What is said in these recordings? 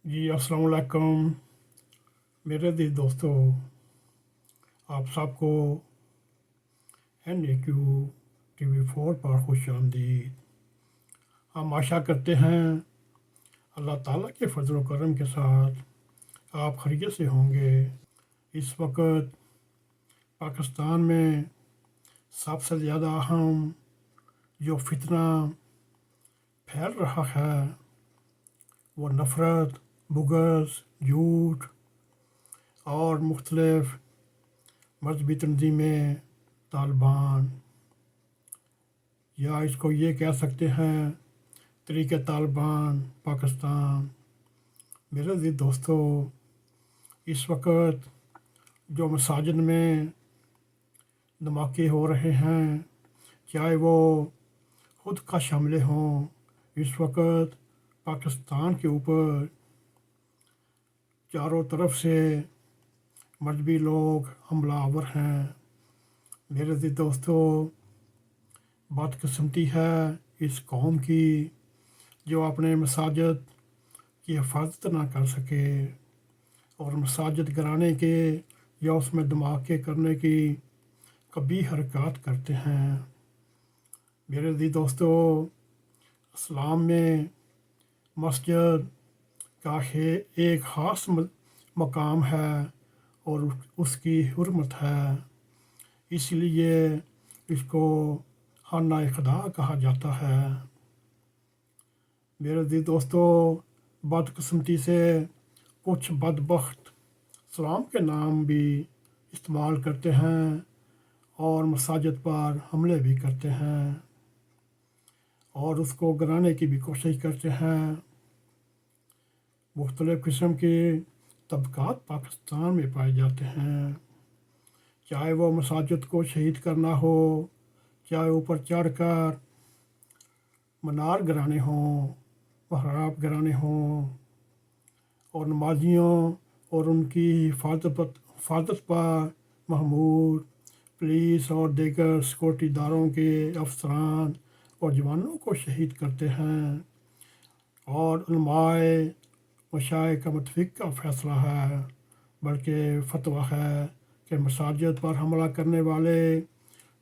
جی السلام علیکم میرے دوستو، آپ سب کو N.a.q TV4 پر خوش آمدید۔ ہم آشا کرتے ہیں اللہ تعالیٰ کے فضل و کرم کے ساتھ آپ خیریت سے ہوں گے۔ اس وقت پاکستان میں سب سے زیادہ اہم جو فتنہ پھیل رہا ہے وہ نفرت، بغض، جھوٹ اور مختلف مذہبی تنظیمیں، طالبان، یا اس کو یہ کہہ سکتے ہیں طریقہ طالبان پاکستان۔ میرے عزیز دوستو، اس وقت جو مساجد میں دھماکے ہو رہے ہیں، چاہے وہ خود کش حملے ہوں، اس وقت پاکستان کے اوپر چاروں طرف سے مذہبی لوگ حملہ آور ہیں۔ میرے عزیز دوستو، بدقسمتی ہے اس قوم کی جو اپنے مساجد کی حفاظت نہ کر سکے اور مساجد گرانے کے یا اس میں دھماکے کرنے کی کبھی حرکات کرتے ہیں۔ میرے عزیز دوستو، اسلام میں مسجد کا ایک خاص مقام ہے اور اس کی حرمت ہے، اس لیے اس کو خانہ خدا کہا جاتا ہے۔ میرے عزیز دوستو، بدقسمتی سے کچھ بدبخت اسلام کے نام بھی استعمال کرتے ہیں اور مساجد پر حملے بھی کرتے ہیں اور اس کو گرانے کی بھی کوشش کرتے ہیں۔ مختلف قسم کے طبقات پاکستان میں پائے جاتے ہیں، چاہے وہ مساجد کو شہید کرنا ہو، چاہے اوپر چڑھ کر منار گرانے ہوں، محراب گرانے ہوں، اور نمازیوں اور ان کی حفاظت پر مأمور پولیس اور دیگر سیکورٹی داروں کے افسران اور جوانوں کو شہید کرتے ہیں۔ اور علماء مشائخ کا متفقہ فیصلہ ہے، بلکہ فتویٰ ہے کہ مساجد پر حملہ کرنے والے،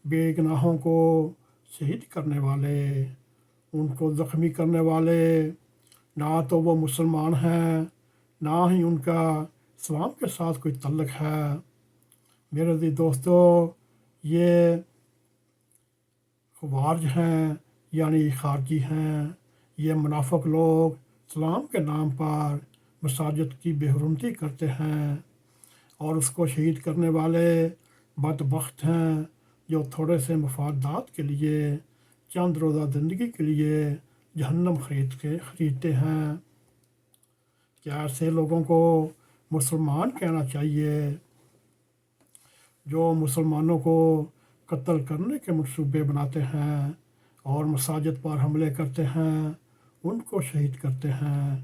بے گناہوں کو شہید کرنے والے، ان کو زخمی کرنے والے، نہ تو وہ مسلمان ہیں، نہ ہی ان کا اسلام کے ساتھ کوئی تعلق ہے۔ میرے عزیز دوستو، یہ خوارج ہیں، یعنی خارجی ہیں، یہ منافق لوگ اسلام کے نام پر مساجد کی بے حرمتی کرتے ہیں اور اس کو شہید کرنے والے بدبخت ہیں جو تھوڑے سے مفادات کے لیے، چند روزہ زندگی کے لیے جہنم خریدتے ہیں۔ کیا ایسے لوگوں کو مسلمان کہنا چاہیے جو مسلمانوں کو قتل کرنے کے منصوبے بناتے ہیں اور مساجد پر حملے کرتے ہیں، ان کو شہید کرتے ہیں؟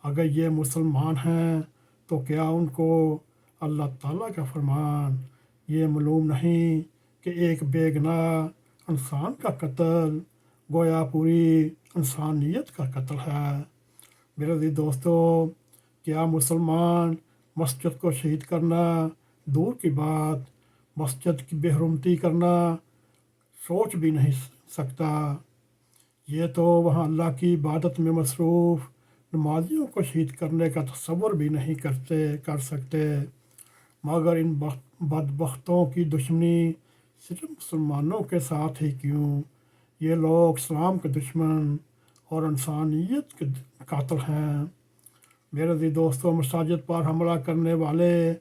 اگر یہ مسلمان ہیں تو کیا ان کو اللہ تعالیٰ کا فرمان یہ معلوم نہیں کہ ایک بے گناہ انسان کا قتل گویا پوری انسانیت کا قتل ہے؟ میرے عزیز دوستو، کیا مسلمان مسجد کو شہید کرنا دور کی بات، مسجد کی بے حرمتی کرنا سوچ بھی نہیں سکتا؟ یہ تو وہاں اللہ کی عبادت میں مصروف نمازیوں کو شہید کرنے کا تصور بھی نہیں کر سکتے، مگر ان بدبختوں کی دشمنی صرف مسلمانوں کے ساتھ ہی کیوں؟ یہ لوگ اسلام کے دشمن اور انسانیت کے قاتل ہیں۔ میرے عزیز دوستو، مساجد پر حملہ کرنے والے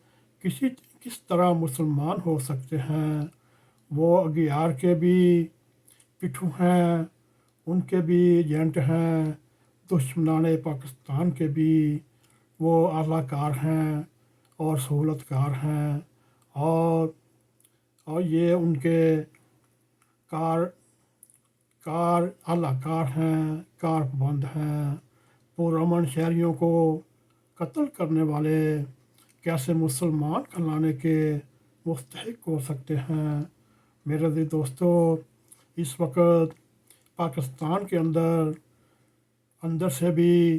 کس طرح مسلمان ہو سکتے ہیں؟ وہ اغیار کے بھی پٹھو ہیں، ان کے بھی ایجنٹ ہیں، دشمنان پاکستان کے بھی وہ اعلیٰ کار ہیں اور سہولت کار ہیں، اور یہ ان کے اعلیٰ کار ہیں، کار بند ہیں۔ پرامن شہریوں کو قتل کرنے والے کیسے مسلمان کہلانے کے مستحق ہو سکتے ہیں؟ میرے عزیز دوستو، اس وقت پاکستان کے اندر سے بھی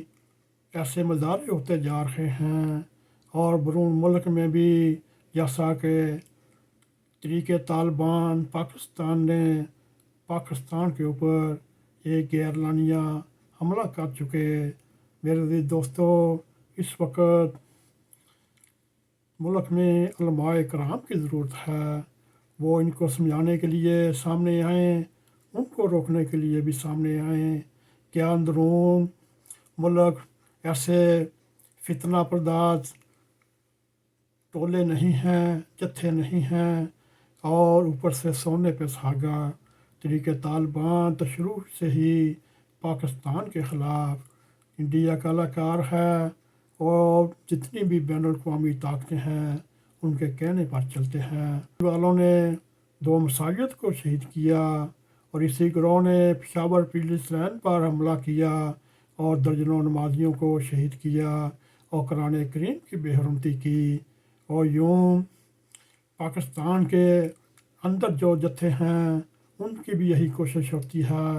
ایسے مظاہرے ہوتے جا رہے ہیں، اور بیرون ملک میں بھی، جیسا کہ تحریک طالبان پاکستان نے پاکستان کے اوپر ایک غیر اعلانیہ حملہ کر چکے۔ میرے عزیز دوستو، اس وقت ملک میں علماء کرام کی ضرورت ہے، وہ ان کو سمجھانے کے لیے سامنے آئیں، ان کو روکنے کے لیے بھی سامنے آئیں۔ کیا اندرون ملک ایسے فتنہ پرداز ٹولے نہیں ہیں، جتھے نہیں ہیں، اور اوپر سے سونے پہ سہاگا؟ تحریک طالبان تو شروع سے ہی پاکستان کے خلاف انڈیا کا اداکار ہے، اور جتنی بھی بین الاقوامی طاقتیں ہیں ان کے کہنے پر چلتے ہیں۔ والوں نے 2 مساجد کو شہید کیا، اور اسی گروہ نے پشاور پولیس لائن پر حملہ کیا اور درجنوں نمازیوں کو شہید کیا، اور قرآن کریم کی بے حرمتی کی۔ اور یوں پاکستان کے اندر جو جتھے ہیں ان کی بھی یہی کوشش ہوتی ہے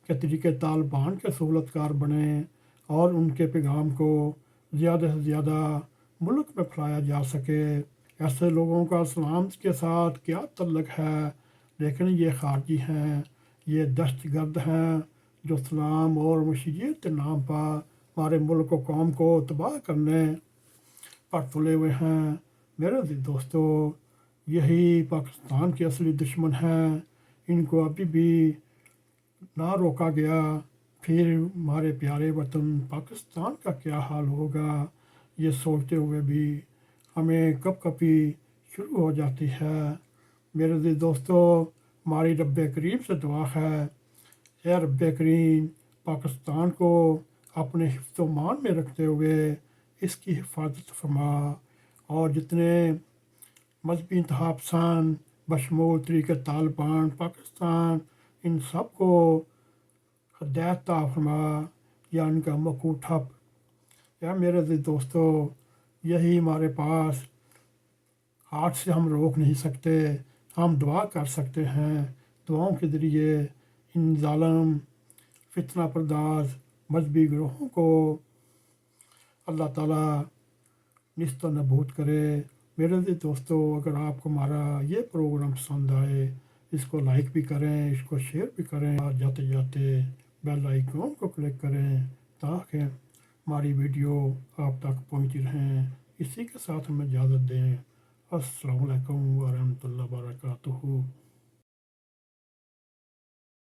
کہ تحریک طالبان کے سہولت کار بنیں، اور ان کے پیغام کو زیادہ سے زیادہ ملک میں پھیلایا جا سکے۔ ایسے لوگوں کا اسلام کے ساتھ کیا تعلق ہے؟ لیکن یہ خارجی ہیں، یہ دہشت گرد ہیں، جو اسلام اور مشیت کے نام پر ہمارے ملک و قوم کو تباہ کرنے پر تلے ہوئے ہیں۔ میرے عزیز دوستو، یہی پاکستان کے اصلی دشمن ہیں۔ ان کو ابھی بھی نہ روکا گیا، پھر ہمارے پیارے وطن پاکستان کا کیا حال ہوگا، یہ سوچتے ہوئے بھی ہمیں کب کبھی شروع ہو جاتی ہے۔ میرے عزیز دوستو، ہماری رب کریم سے دعا ہے، اے رب کریم، پاکستان کو اپنے حفظ و مان میں رکھتے ہوئے اس کی حفاظت فرما، اور جتنے مذہبی انتہا پسند بشمول تحریک طالبان پاکستان، ان سب کو ہدایت عطا فرما، یا ان کا مکو ٹھپ۔ یا میرے عزیز دوستو، یہی ہمارے پاس، ہاتھ سے ہم روک نہیں سکتے، ہم دعا کر سکتے ہیں۔ دعاؤں کے ذریعے ان ظالم فتنہ پرداز مذہبی گروہوں کو اللہ تعالیٰ نیست و نابود کرے۔ میرے عزیز دوستو، اگر آپ کو ہمارا یہ پروگرام پسند آئے، اس کو لائک بھی کریں، اس کو شیئر بھی کریں، اور جاتے جاتے بیل آئیکن کو کلک کریں تاکہ ہماری ویڈیو آپ تک پہنچتی رہیں۔ اسی کے ساتھ ہمیں اجازت دیں۔ السلام علیکم ورحمۃ اللہ وبرکاتہ۔